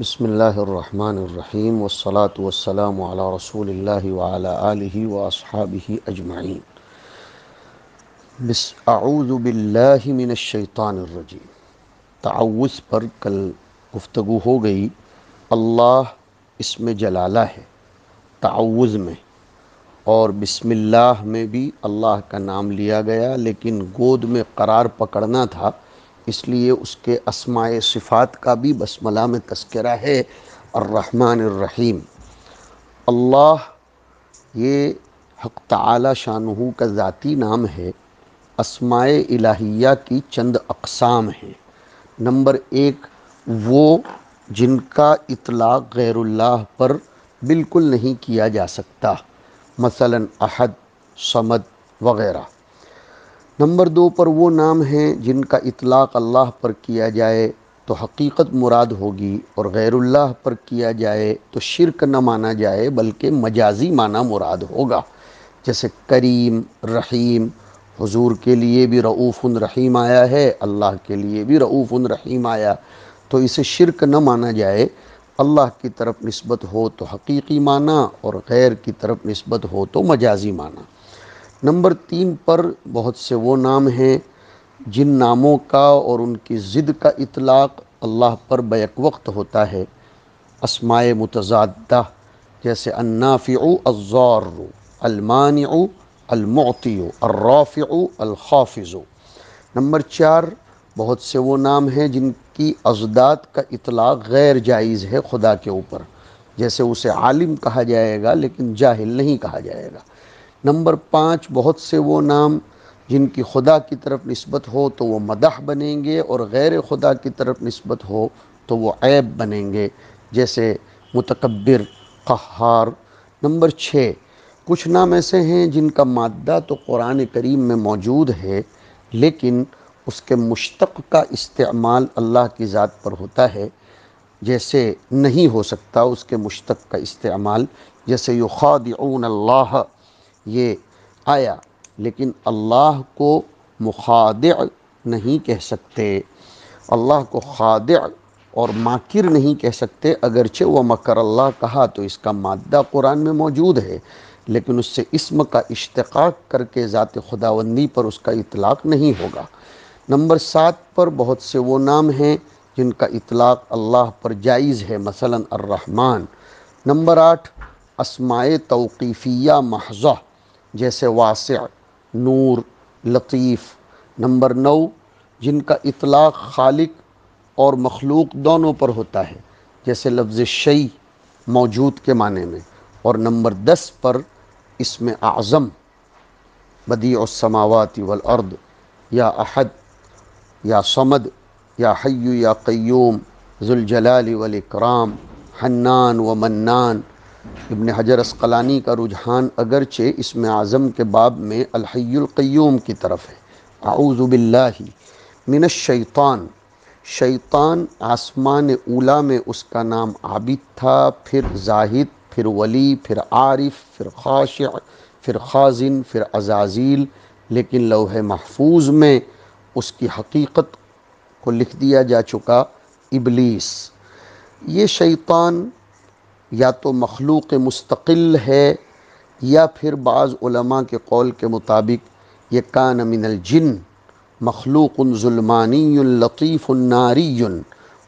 بسم اللہ الرحمن الرحیم والصلاة والسلام علی رسول اللہ وعلی آلہ واصحابہ اجمعین۔ اعوذ باللہ من الشیطان الرجیم۔ تعوذ پر کل گفتگو ہو گئی۔ اللہ اسم جلالہ ہے تعوذ میں، اور بسم اللہ میں بھی اللہ کا نام لیا گیا، لیکن گود میں قرار پکڑنا تھا، اس لیے اس کے اسماء صفات کا بھی بسملہ میں تذکرہ ہے۔ الرحمن الرحیم۔ اللہ یہ حق تعالی شانہ کا ذاتی نام ہے۔ اسماء الہیہ کی چند اقسام ہیں۔ نمبر 1، وہ جن کا اطلاق غیر اللہ پر بالکل نہیں کیا جا سکتا، مثلا احد، صمد وغیرہ۔ نمبر 2 پر وہ نام ہیں جن کا اطلاق اللہ پر کیا جائے تو حقیقت مراد ہوگی، اور غیر اللہ پر کیا جائے تو شرک نہ مانا جائے بلکہ مجازی معنی مراد ہوگا، جیسے کریم، رحیم۔ حضور کے لیے بھی رؤوف رحیم آیا ہے، اللہ کے لیے بھی رؤوف رحیم آیا، تو اسے شرک نہ مانا جائے۔ اللہ کی طرف نسبت ہو تو حقیقی معنی، اور غیر کی طرف نسبت ہو تو مجازی معنی۔ نمبر 3 پر بہت سے وہ نام ہیں جن ناموں کا اور ان کی ضد کا اطلاق اللہ پر بیک وقت ہوتا ہے، اسماء متضادہ، جیسے النافع الضار، المانع المعطی، الرافع الخافض۔ نمبر 4 بہت سے وہ نام ہیں جن کی اضداد کا اطلاق غیر جائز ہے خدا کے اوپر، جیسے اسے عالم کہا جائے گا لیکن جاہل نہیں کہا جائے گا۔ نمبر 5 بہت سے وہ نام جن کی خدا کی طرف نسبت ہو تو وہ مدح بنیں گے، اور غیر خدا کی طرف نسبت ہو تو وہ عیب بنیں گے، جیسے متکبر، قہار۔ نمبر 6 کچھ نام ایسے ہیں جن کا مادہ تو قرآن کریم میں موجود ہے، لیکن اس کے مشتق کا استعمال اللہ کی ذات پر ہوتا ہے، جیسے نہیں ہو سکتا اس کے مشتق کا استعمال، جیسے یخادعون اللہ، یہ آیا، لیکن اللہ کو مخادع نہیں کہہ سکتے، اللہ کو خادع اور ماکر نہیں کہہ سکتے، اگرچہ وہ مکر اللہ کہا تو اس کا مادہ قرآن میں موجود ہے، لیکن اس سے اسم کا اشتقاق کر کے ذات خداوندی پر اس کا اطلاق نہیں ہوگا۔ نمبر 7 پر بہت سے وہ نام ہیں جن کا اطلاق اللہ پر جائز ہے، مثلا الرحمن۔ نمبر 8 اسماء توقیفیہ محضہ، جیسے واسع، نور، لطیف۔ نمبر 9 جن کا اطلاق خالق اور مخلوق دونوں پر ہوتا ہے، جیسے لفظ شیء، موجود کے معنی میں۔ اور نمبر 10 پر اسم اعظم، بدیع السماوات والارض، یا احد، یا صمد، یا حی یا قیوم، ذوالجلال والاکرام، حنان و منان۔ ابن حجر عسقلانی کا رجحان اگرچہ اسم اعظم کے باب میں الحی القیوم کی طرف ہے۔ اعوذ باللہ من الشیطان۔ شیطان آسمان اولا میں اس کا نام عابد تھا، پھر زاہد، پھر ولی، پھر عارف، پھر خاشع، پھر خازن، پھر عزازیل، لیکن لوح محفوظ میں اس کی حقیقت کو لکھ دیا جا چکا ابلیس۔ یہ شیطان یا تو مخلوق مستقل ہے، یا پھر بعض علماء کے قول کے مطابق یہ کان من الجن، مخلوق ظلمانی لطیف ناری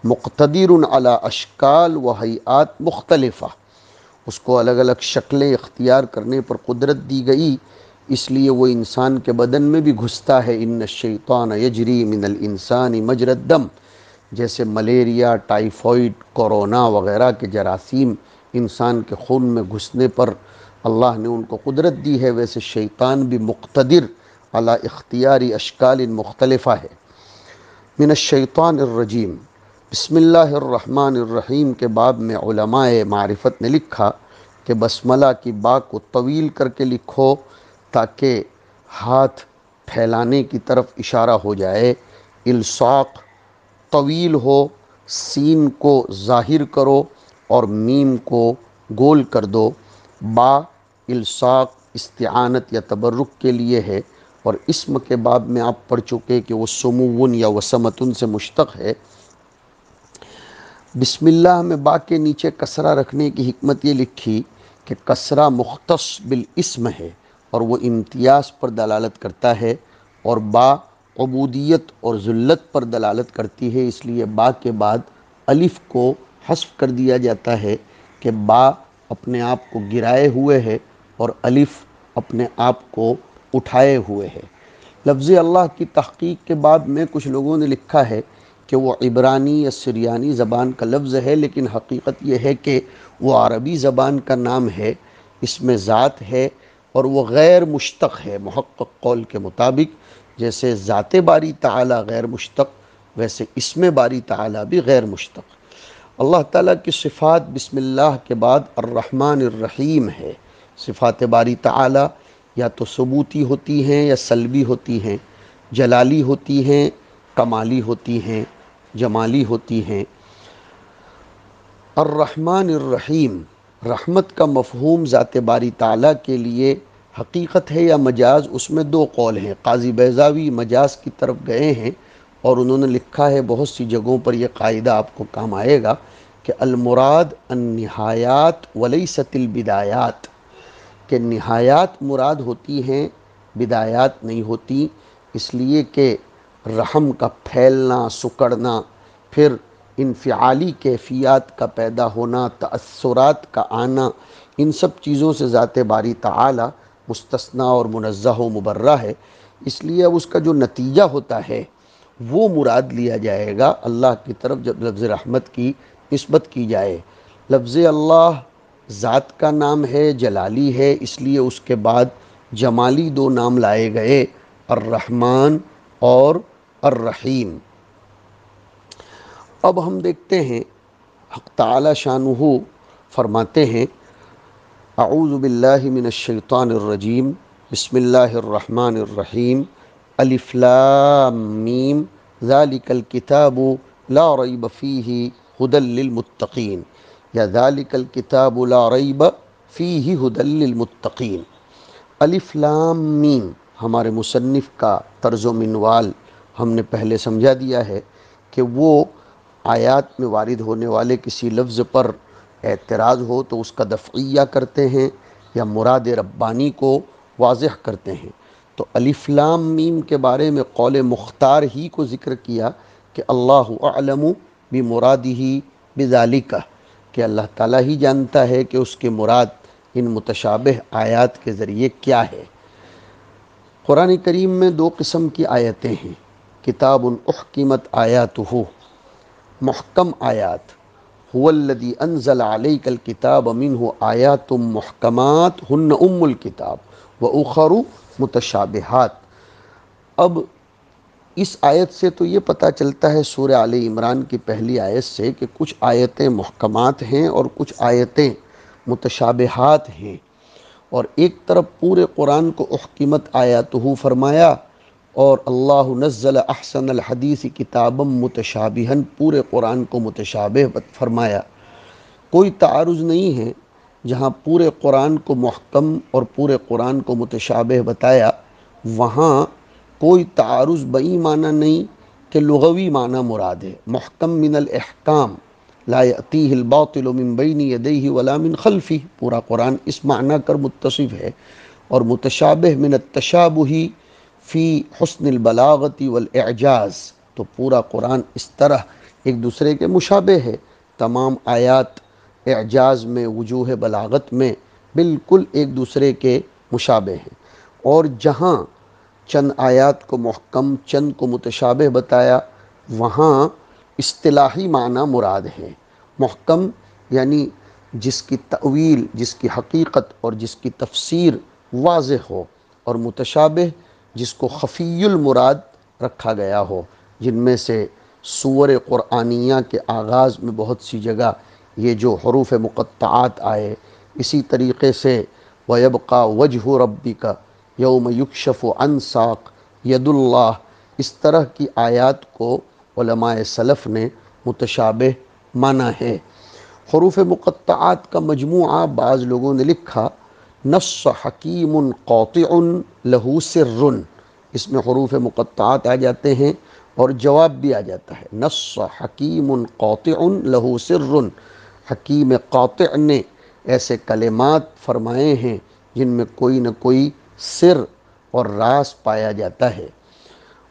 مقتدر علی اشکال و ہیئات مختلفہ۔ اس کو الگ الگ شکلیں اختیار کرنے پر قدرت دی گئی، اس لیے وہ انسان کے بدن میں بھی گھستا ہے۔ ان الشیطان یجری من الانسان مجری الدم، جیسے ملیریا، ٹائیفائڈ، کورونا وغیرہ کے جراثیم انسان کے خون میں گھسنے پر اللہ نے ان کو قدرت دی ہے، ویسے شیطان بھی مقتدر علی اختیاری اشکال مختلفہ ہے۔ من الشیطان الرجیم۔ بسم اللہ الرحمن الرحیم کے باب میں علماء معرفت نے لکھا کہ بسملہ کی با کو طویل کر کے لکھو تاکہ ہاتھ پھیلانے کی طرف اشارہ ہو جائے، الصاق طویل ہو، سین کو ظاہر کرو اور میم کو گول کر دو۔ با الصاق استعانت یا تبرک کے لیے ہے، اور اسم کے باب میں آپ پڑھ چکے کہ وہ سمون یا وسمتن سے مشتق ہے۔ بسم اللہ میں با کے نیچے کسرہ رکھنے کی حکمت یہ لکھی کہ کسرہ مختص بالاسم ہے اور وہ امتیاز پر دلالت کرتا ہے، اور با عبودیت اور ذلت پر دلالت کرتی ہے، اس لیے با کے بعد الف کو حذف کر دیا جاتا ہے کہ با اپنے آپ کو گرائے ہوئے ہے اور الف اپنے آپ کو اٹھائے ہوئے ہے۔ لفظ اللہ کی تحقیق کے باب میں کچھ لوگوں نے لکھا ہے کہ وہ عبرانی یا سریانی زبان کا لفظ ہے، لیکن حقیقت یہ ہے کہ وہ عربی زبان کا نام ہے، اس میں ذات ہے اور وہ غیر مشتق ہے۔ محقق قول کے مطابق جیسے ذات باری تعالی غیر مشتق، ویسے اسم باری تعالی بھی غیر مشتق۔ اللہ تعالیٰ کی صفات بسم اللہ کے بعد الرحمن الرحیم ہے۔ صفات باری تعالی یا تو ثبوتی ہوتی ہیں یا سلبی ہوتی ہیں، جلالی ہوتی ہیں، کمالی ہوتی ہیں، جمالی ہوتی ہیں۔ الرحمن الرحیم، رحمت کا مفہوم ذات باری تعالیٰ کے لیے حقیقت ہے یا مجاز، اس میں دو قول ہیں۔ قاضی بیضاوی مجاز کی طرف گئے ہیں اور انہوں نے لکھا ہے، بہت سی جگہوں پر یہ قاعدہ آپ کو کام آئے گا کہ المراد النہایات ولیست البدایات، کہ نہایات مراد ہوتی ہیں، بدایات نہیں ہوتی، اس لیے کہ رحم کا پھیلنا، سکڑنا، پھر انفعالی کیفیات کا پیدا ہونا، تأثرات کا آنا، ان سب چیزوں سے ذات باری تعالی مستثنیٰ اور منزہ و مبرہ ہے۔ اس لیے اب اس کا جو نتیجہ ہوتا ہے وہ مراد لیا جائے گا اللہ کی طرف جب لفظ رحمت کی نسبت کی جائے۔ لفظ اللہ ذات کا نام ہے، جلالی ہے، اس لیے اس کے بعد جمالی دو نام لائے گئے، الرحمن اور الرحیم۔ اب ہم دیکھتے ہیں حق تعالی شانہ فرماتے ہیں، اعوذ باللہ من الشیطان الرجیم، بسم اللہ الرحمن الرحیم، الف لام میم، ذالک الکتاب لا ریب فیہ ھدی للمتقین، یا ذالک الکتاب لا ریب فیہ ھدی للمتقین۔ الف لام میم ہمارے مصنف کا طرز و منوال ہم نے پہلے سمجھا دیا ہے کہ وہ آیات میں وارد ہونے والے کسی لفظ پر اعتراض ہو تو اس کا دفعیہ کرتے ہیں یا مراد ربانی کو واضح کرتے ہیں۔ تو الف لام میم کے بارے میں قول مختار ہی کو ذکر کیا کہ اللہ اعلم بمرادہ بذالک، کہ اللہ تعالیٰ ہی جانتا ہے کہ اس کے مراد ان متشابہ آیات کے ذریعے کیا ہے۔ قرآن کریم میں دو قسم کی آیتیں ہیں، کتاب احکمت آیاتہ، محکم آیات، هو الذی انزل علیک الکتاب منہ آیات محکمات ہن ام الکتاب واخر متشابہات۔ اب اس آیت سے تو یہ پتہ چلتا ہے سورہ آل عمران کی پہلی آیت سے کہ کچھ آیتیں محکمات ہیں اور کچھ آیتیں متشابہات ہیں، اور ایک طرف پورے قرآن کو احکمت آیاتہ فرمایا اور اللہ نزل احسن الحدیث کتابا متشابہا، پورے قرآن کو متشابہ فرمایا۔ کوئی تعارض نہیں ہے، جہاں پورے قرآن کو محکم اور پورے قرآن کو متشابہ بتایا وہاں کوئی تعارض بئی معنی نہیں کہ لغوی معنی مراد ہے۔ محکم من الاحکام لا یأتیہ الباطل من بین یدیہ ولا من خلفہ، پورا قرآن اس معنی کر متصف ہے، اور متشابہ من التشابہ فی حسن البلاغت والاعجاز، تو پورا قرآن اس طرح ایک دوسرے کے مشابہ ہے، تمام آیات اعجاز میں، وجوہ بلاغت میں بالکل ایک دوسرے کے مشابہ ہیں۔ اور جہاں چند آیات کو محکم چند کو متشابہ بتایا وہاں اصطلاحی معنی مراد ہے۔ محکم یعنی جس کی تأویل، جس کی حقیقت اور جس کی تفسیر واضح ہو، اور متشابہ جس کو خفی المراد رکھا گیا ہو، جن میں سے سور قرآنیہ کے آغاز میں بہت سی جگہ یہ جو حروف مقطعات آئے، اسی طریقے سے وَيَبْقَى وَجْهُ رَبِّكَ يَوْمَ يُكْشَفُ عَنْ سَاقٍ يَدُ اللَّهِ، اس طرح کی آیات کو علماء سلف نے متشابہ مانا ہے۔ حروف مقطعات کا مجموعہ بعض لوگوں نے لکھا نص حکیم قاطع لہ سر، اس میں حروف مقطعات آ جاتے ہیں اور جواب بھی آ جاتا ہے۔ نص حکیم قاطع لہ سر، حکیم قاطع نے ایسے کلمات فرمائے ہیں جن میں کوئی نہ کوئی سر اور راز پایا جاتا ہے۔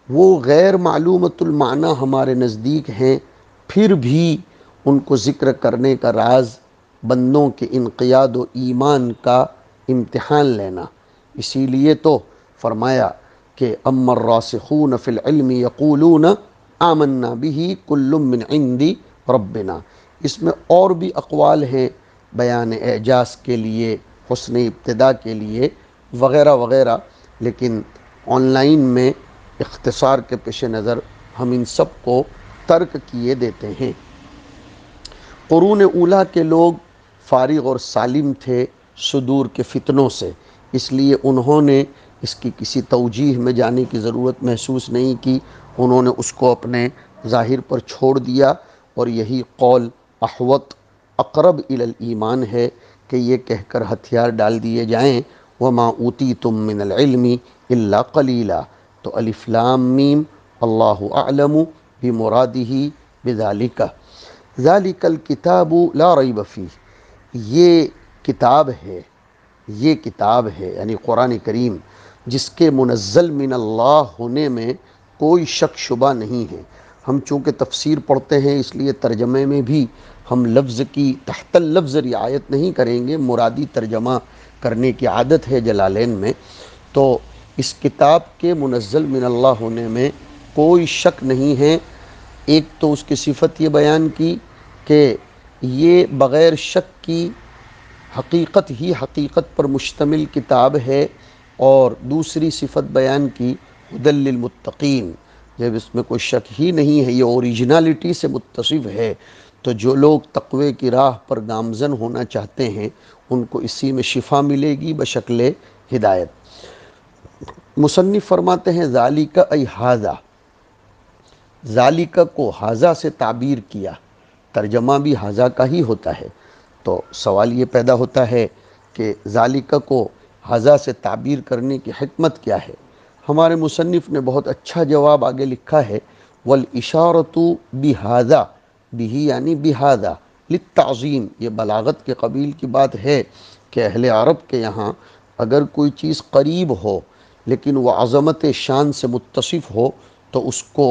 وہ غیر معلومۃ المعنی ہمارے نزدیک ہیں، پھر بھی ان کو ذکر کرنے کا راز بندوں کے انقیاد و ایمان کا امتحان لینا۔ اسی لیے تو فرمایا کہ اما الراسخون فی العلم یقولون آمنا به کل من عند ربنا۔ اس میں اور بھی اقوال ہیں بیان اعجاز کے لیے، حسن ابتدا کے لیے وغیرہ وغیرہ، لیکن آن لائن میں اختصار کے پیش نظر ہم ان سب کو ترک کیے دیتے ہیں۔ قرون اولیٰ کے لوگ فارغ اور سالم تھے صدور کے فتنوں سے، اس لیے انہوں نے اس کی کسی توجیہ میں جانے کی ضرورت محسوس نہیں کی، انہوں نے اس کو اپنے ظاہر پر چھوڑ دیا، اور یہی قول احوط اقرب الی الایمان ہے کہ یہ کہہ کر ہتھیار ڈال دیے جائیں وما اوتیتم من العلم الا قلیلا۔ تو الف لام میم اللہ اعلم بمرادہ بذالک، ذالک الکتاب لا ریب فیہ، یہ کتاب ہے، یہ کتاب ہے یعنی قرآن کریم، جس کے منزل من اللہ ہونے میں کوئی شک شبہ نہیں ہے۔ ہم چونکہ تفسیر پڑھتے ہیں اس لیے ترجمے میں بھی ہم لفظ کی تحت اللفظ رعایت نہیں کریں گے، مرادی ترجمہ کرنے کی عادت ہے جلالین میں۔ تو اس کتاب کے منزل من اللہ ہونے میں کوئی شک نہیں ہے۔ ایک تو اس کی صفت یہ بیان کی کہ یہ بغیر شک کی حقیقت ہی حقیقت پر مشتمل کتاب ہے، اور دوسری صفت بیان کی ہدی للمتقین، جب اس میں کوئی شک ہی نہیں ہے، یہ اوریجنالٹی سے متصف ہے، تو جو لوگ تقوی کی راہ پر گامزن ہونا چاہتے ہیں ان کو اسی میں شفا ملے گی بشکل ہدایت۔ مصنف فرماتے ہیں ذالک ای ھذا، ذالک کو ھذا سے تعبیر کیا، ترجمہ بھی ھذا کا ہی ہوتا ہے، تو سوال یہ پیدا ہوتا ہے کہ ذالک کو ھذا سے تعبیر کرنے کی حکمت کیا ہے؟ ہمارے مصنف نے بہت اچھا جواب آگے لکھا ہے، والاشارۃ بھذا، بہ یعنی بھذا للتعظیم، یہ بلاغت کے قبیل کی بات ہے کہ اہل عرب کے یہاں اگر کوئی چیز قریب ہو لیکن وہ عظمت شان سے متصف ہو تو اس کو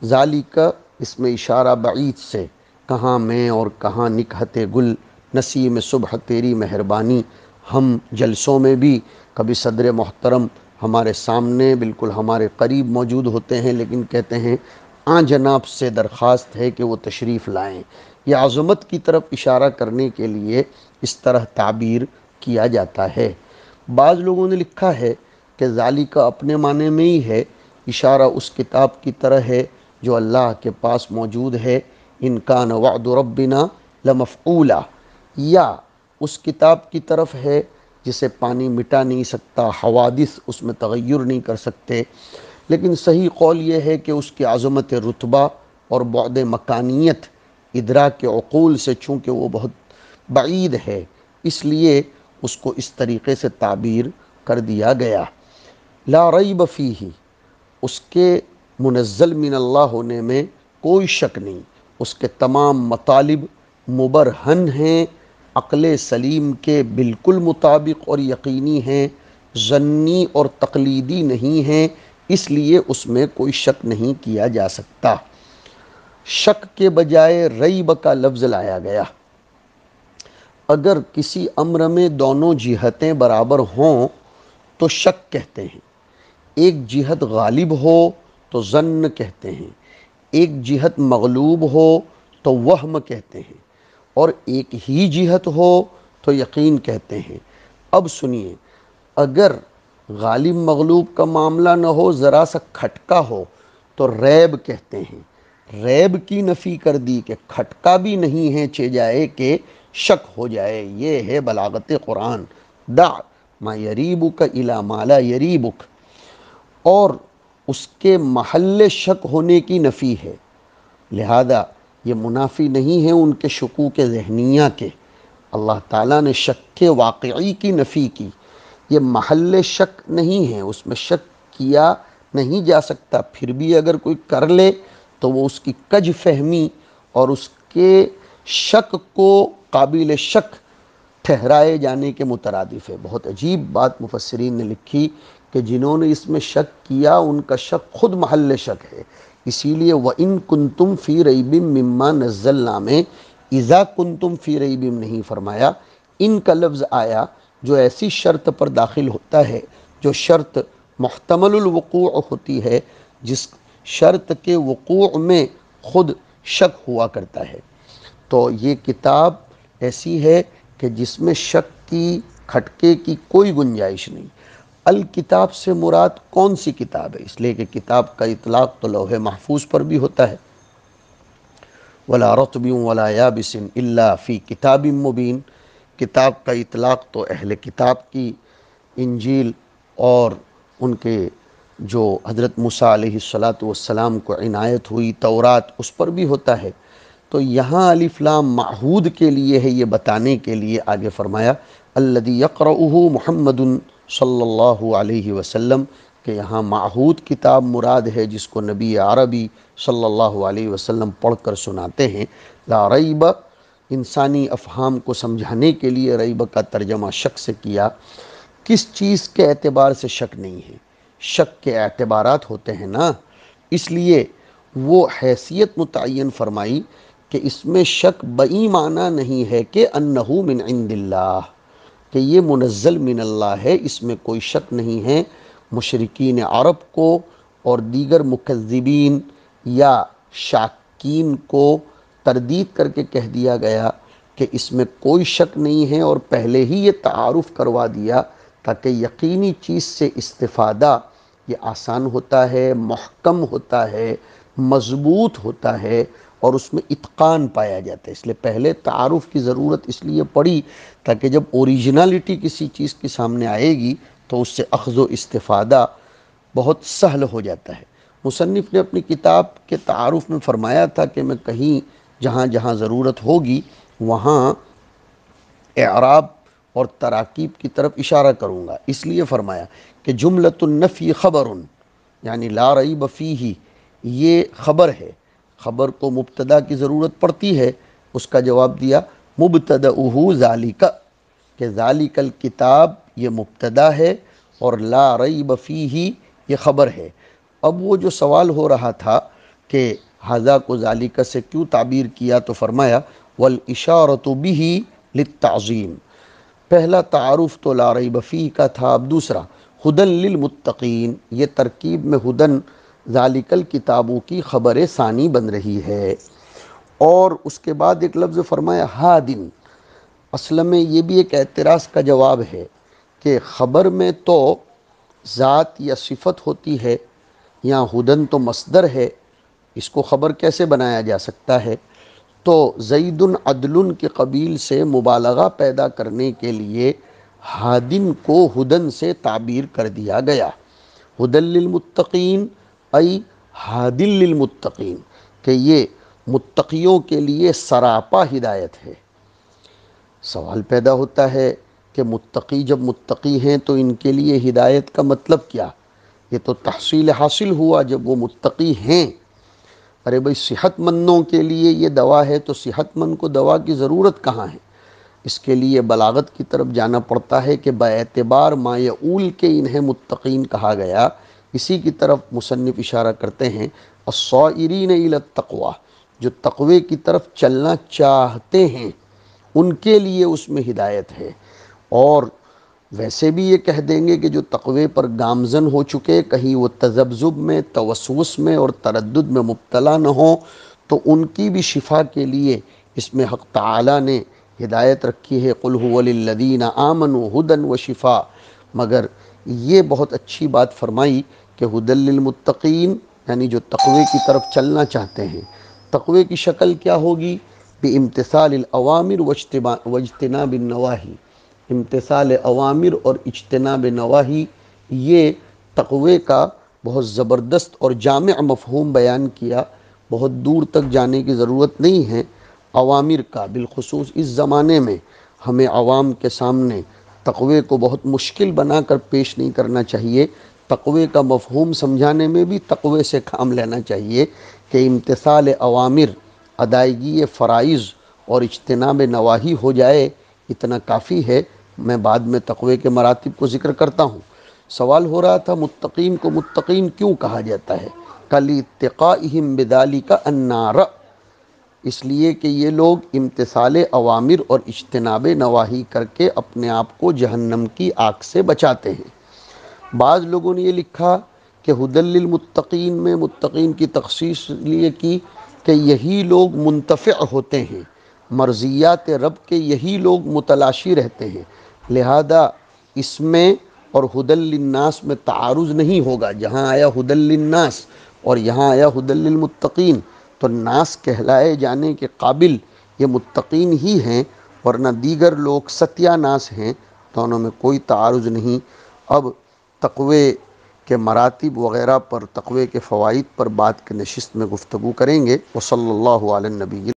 ذالک اس میں اشارہ بعید سے، کہاں میں اور کہاں نکہت گل نسیم صبح تیری مہربانی، ہم جلسوں میں بھی کبھی صدر محترم ہمارے سامنے بالکل ہمارے قریب موجود ہوتے ہیں لیکن کہتے ہیں آن جناب سے درخواست ہے کہ وہ تشریف لائیں۔ یہ عظمت کی طرف اشارہ کرنے کے لیے اس طرح تعبیر کیا جاتا ہے۔ بعض لوگوں نے لکھا ہے کہ ذالک اپنے معنی میں ہی ہے، اشارہ اس کتاب کی طرح ہے جو اللہ کے پاس موجود ہے، ان کان وعد ربنا لمفعولا، یا اس کتاب کی طرف ہے جسے پانی مٹا نہیں سکتا، حوادث اس میں تغیر نہیں کر سکتے، لیکن صحیح قول یہ ہے کہ اس کی عظمت رتبہ اور بعد مکانیت ادراک عقول سے چونکہ وہ بہت بعید ہے، اس لیے اس کو اس طریقے سے تعبیر کر دیا گیا۔ لا ریب فیہ، اس کے منزل من اللہ ہونے میں کوئی شک نہیں، اس کے تمام مطالب مبرہن ہیں، عقل سلیم کے بالکل مطابق اور یقینی ہیں، ظنی اور تقلیدی نہیں ہیں، اس لیے اس میں کوئی شک نہیں کیا جا سکتا۔ شک کے بجائے ریب کا لفظ لایا گیا۔ اگر کسی امر میں دونوں جہتیں برابر ہوں تو شک کہتے ہیں، ایک جہت غالب ہو تو ظن کہتے ہیں، ایک جہت مغلوب ہو تو وہم کہتے ہیں، اور ایک ہی جہت ہو تو یقین کہتے ہیں۔ اب سنیے، اگر غالب مغلوب کا معاملہ نہ ہو، ذرا سا کھٹکا ہو تو ریب کہتے ہیں۔ ریب کی نفی کر دی کہ کھٹکا بھی نہیں ہے چہ جائے کہ شک ہو جائے، یہ ہے بلاغت قرآن۔ دع ما یریبک الی ما لا یریبک، اور اس کے محل شک ہونے کی نفی ہے، لہذا یہ منافی نہیں ہے ان کے شکوک ذہنیہ کے۔ اللہ تعالیٰ نے شک واقعی کی نفی کی، یہ محل شک نہیں ہے، اس میں شک کیا نہیں جا سکتا، پھر بھی اگر کوئی کر لے تو وہ اس کی کج فہمی اور اس کے شک کو قابل شک ٹھہرائے جانے کے مترادف ہے۔ بہت عجیب بات مفسرین نے لکھی کہ جنہوں نے اس میں شک کیا ان کا شک خود محل شک ہے، اسی لیے وَإِن كُنتُمْ فِي رَيْبٍ مِّمَّا نَزَّلْنَا میں اِذَا كُنتُمْ فِي رَيْبٍ نہیں فرمایا۔ ان کا لفظ آیا جو ایسی شرط پر داخل ہوتا ہے جو شرط محتمل الوقوع ہوتی ہے، جس شرط کے وقوع میں خود شک ہوا کرتا ہے۔ تو یہ کتاب ایسی ہے کہ جس میں شک کی کھٹکے کی کوئی گنجائش نہیں۔ الکتاب سے مراد کون سی کتاب ہے؟ اس لیے کہ کتاب کا اطلاق تو لوح محفوظ پر بھی ہوتا ہے، وَلَا رَطْبٍ وَلَا يَابِسٍ إِلَّا فِي كِتَابٍ مُبِينٍ۔ کتاب کا اطلاق تو اہل کتاب کی انجیل اور ان کے جو حضرت موسیٰ علیہ السلام کو عنایت ہوئی تورات، اس پر بھی ہوتا ہے۔ تو یہاں الف لام معہود کے لیے ہے، یہ بتانے کے لیے آگے فرمایا الذی یقرؤہ محمد صلی اللہ علیہ وسلم، کہ یہاں معہود کتاب مراد ہے جس کو نبی عربی صلی اللہ علیہ وسلم پڑھ کر سناتے ہیں۔ لا ریب، انسانی افہام کو سمجھانے کے لیے ریب کا ترجمہ شک سے کیا۔ کس چیز کے اعتبار سے شک نہیں ہے؟ شک کے اعتبارات ہوتے ہیں نا، اس لیے وہ حیثیت متعین فرمائی کہ اس میں شک بئی معنی نہیں ہے کہ انہو من عند اللہ، کہ یہ منزل من اللہ ہے، اس میں کوئی شک نہیں ہے۔ مشرکین عرب کو اور دیگر مکذبین یا شاکین کو تردید کر کے کہہ دیا گیا کہ اس میں کوئی شک نہیں ہے، اور پہلے ہی یہ تعارف کروا دیا تاکہ یقینی چیز سے استفادہ یہ آسان ہوتا ہے، محکم ہوتا ہے، مضبوط ہوتا ہے، اور اس میں اتقان پایا جاتا ہے۔ اس لیے پہلے تعارف کی ضرورت اس لیے پڑی تاکہ جب اوریجنلٹی کسی چیز کے سامنے آئے گی تو اس سے اخذ و استفادہ بہت سہل ہو جاتا ہے۔ مصنف نے اپنی کتاب کے تعارف میں فرمایا تھا کہ میں کہیں جہاں جہاں ضرورت ہوگی وہاں اعراب اور تراکیب کی طرف اشارہ کروں گا، اس لیے فرمایا کہ جملۃ النفی خبر، یعنی لا ریب فیہ یہ خبر ہے۔ خبر کو مبتدا کی ضرورت پڑتی ہے، اس کا جواب دیا مبتدأہ ذالک، کہ ذالک الکتاب یہ مبتدا ہے اور لا ریب فیہ یہ خبر ہے۔ اب وہ جو سوال ہو رہا تھا کہ ھذا کو ذالک سے کیوں تعبیر کیا، تو فرمایا والاشارۃ بہ للتعظیم۔ پہلا تعارف تو لا ریب فیہ کا تھا، اب دوسرا ھدی للمتقین، یہ ترکیب میں ھدی ذالک الکتابوں کی خبر ثانی بن رہی ہے۔ اور اس کے بعد ایک لفظ فرمایا ہادن، اصل میں یہ بھی ایک اعتراض کا جواب ہے کہ خبر میں تو ذات یا صفت ہوتی ہے، یہاں ہدن تو مصدر ہے، اس کو خبر کیسے بنایا جا سکتا ہے؟ تو زید عدل کے قبیل سے مبالغہ پیدا کرنے کے لیے ہادن کو ہدن سے تعبیر کر دیا گیا۔ ہدی للمتقین ای ہادی للمتقین، کہ یہ متقیوں کے لیے سراپا ہدایت ہے۔ سوال پیدا ہوتا ہے کہ متقی جب متقی ہیں تو ان کے لیے ہدایت کا مطلب کیا؟ یہ تو تحصیل حاصل ہوا جب وہ متقی ہیں۔ ارے بھئی صحت مندوں کے لیے یہ دوا ہے تو صحت مند کو دوا کی ضرورت کہاں ہے؟ اس کے لیے بلاغت کی طرف جانا پڑتا ہے کہ باعتبار ما یعول کے انہیں متقین کہا گیا۔ اسی کی طرف مصنف اشارہ کرتے ہیں الصائرین الی التقوی، جو تقوی کی طرف چلنا چاہتے ہیں ان کے لیے اس میں ہدایت ہے۔ اور ویسے بھی یہ کہہ دیں گے کہ جو تقوی پر گامزن ہو چکے، کہیں وہ تذبذب میں، توسوس میں اور تردد میں مبتلا نہ ہوں، تو ان کی بھی شفا کے لیے اس میں حق تعالی نے ہدایت رکھی ہے، قل هو للذین آمنوا ھدی وشفاء۔ مگر یہ بہت اچھی بات فرمائی کہ ھدی للمتقین، یعنی جو تقوی کی طرف چلنا چاہتے ہیں۔ تقوی کی شکل کیا ہوگی؟ بامتثال الاوامر واجتناب النواہی، امتثال اوامر اور اجتناب نواہی، یہ تقوی کا بہت زبردست اور جامع مفہوم بیان کیا۔ بہت دور تک جانے کی ضرورت نہیں ہے۔ اوامر کا بالخصوص اس زمانے میں ہمیں عوام کے سامنے تقوی کو بہت مشکل بنا کر پیش نہیں کرنا چاہیے۔ تقوی کا مفہوم سمجھانے میں بھی تقوی سے کام لینا چاہیے کہ امتثال اوامر، ادائیگی فرائض اور اجتناب نواہی ہو جائے، اتنا کافی ہے۔ میں بعد میں تقوی کے مراتب کو ذکر کرتا ہوں۔ سوال ہو رہا تھا متقین کو متقین کیوں کہا جاتا ہے؟ کَلِاتِّقَائِهِمْ بِذَلِكَ النَّارَ، اس لیے کہ یہ لوگ امتثال اوامر اور اجتناب نواہی کر کے اپنے آپ کو جہنم کی آگ سے بچاتے ہیں۔ بعض لوگوں نے یہ لکھا کہ ھدی للمتقین میں متقین کی تخصیص لیے کی کہ یہی لوگ منتفع ہوتے ہیں، مرضیات رب کے یہی لوگ متلاشی رہتے ہیں، لہذا اس میں اور ھدی للناس میں تعارض نہیں ہوگا۔ جہاں آیا ھدی للناس اور یہاں آیا ھدی للمتقین، تو ناس کہلائے جانے کے قابل یہ متقین ہی ہیں، ورنہ دیگر لوگ ستیہ ناس ہیں، دونوں میں کوئی تعارض نہیں۔ اب تقوی کے مراتب وغیرہ پر، تقوی کے فوائد پر بات کی نشست میں گفتگو کریں گے۔ وصلی اللہ علی النبی